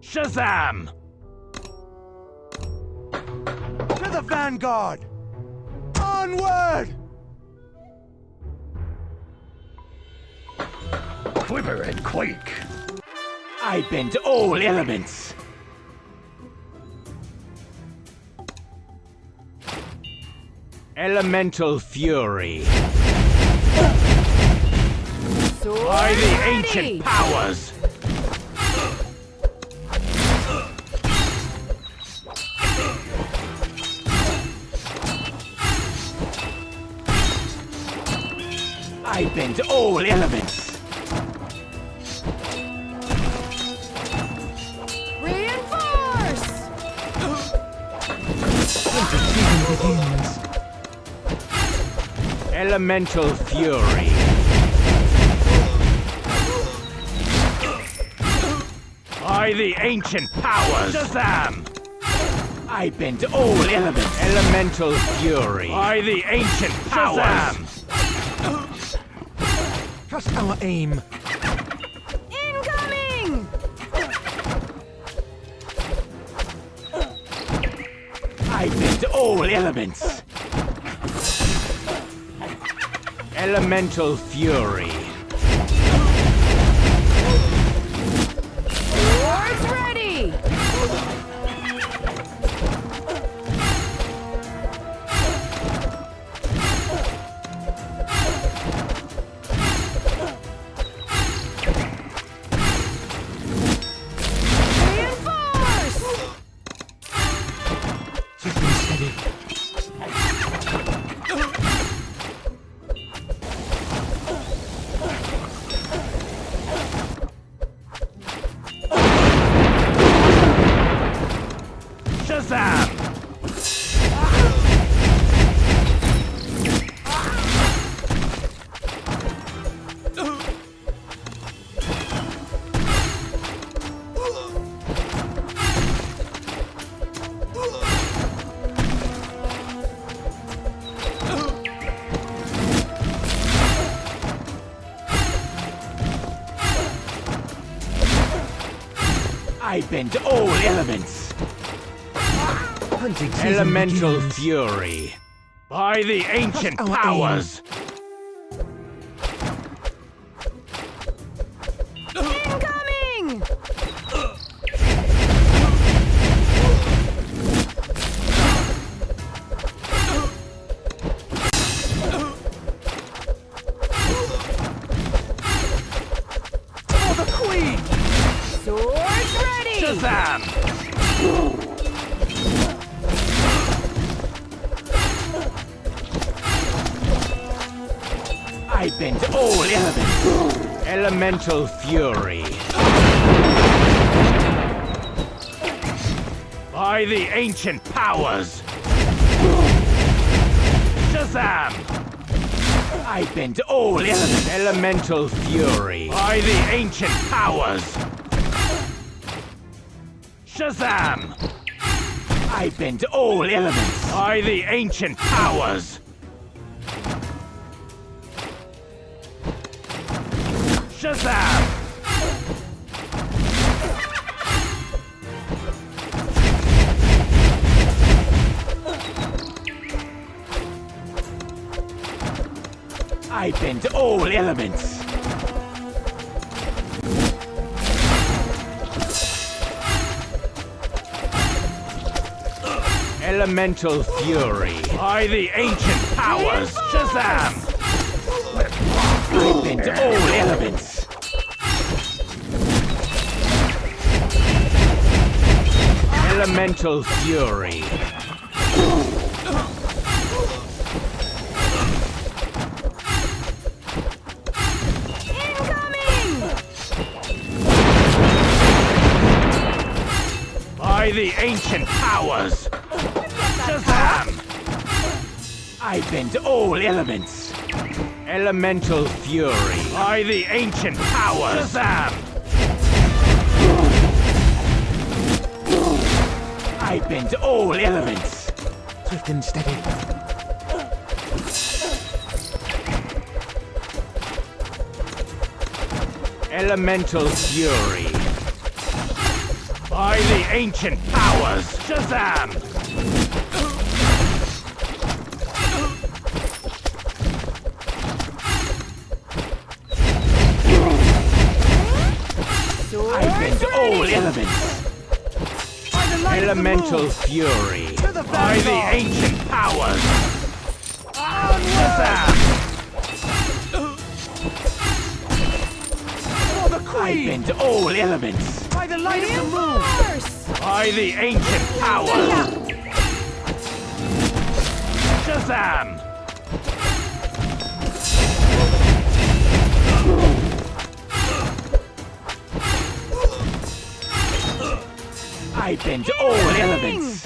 Shazam! To the vanguard! Onward! Quiver and quake! I bend all elements! Elemental fury! By the ancient powers! I bend all elements! Reinforce! Begins. Elemental fury! By the ancient powers! Shazam! I bend all elements! Elemental fury! By the ancient powers! Trust our aim. Incoming! I bend all elements! Elemental fury! Swords ready! Reinforce! System steady. Shazam! I bend all elements! Hunting season Elemental begins. fury! By the ancient our powers! Incoming! For the queen! Swords ready! Shazam! I bend all elements! Elemental fury! By the ancient powers! Shazam! I bend all elements! Elemental fury! By the ancient powers! Shazam! I bend all elements! By the ancient powers! Shazam! I bend all elements! Elemental fury! By the ancient powers! Shazam! I bend all elements! Elemental fury! Incoming! By the ancient powers! Shazam! I bend all elements! Elemental fury! By the ancient powers! Shazam! I bend all elements! Swift and steady. Elemental fury! By the ancient powers, Shazam! I bend all elements. By the light of the Elemental moon. fury. To the By the vanguard. ancient powers. Onward. Shazam! For the I queen. bend all elements. By the light of the moon. Reinforce! By the ancient powers. Shazam! I bend all elements.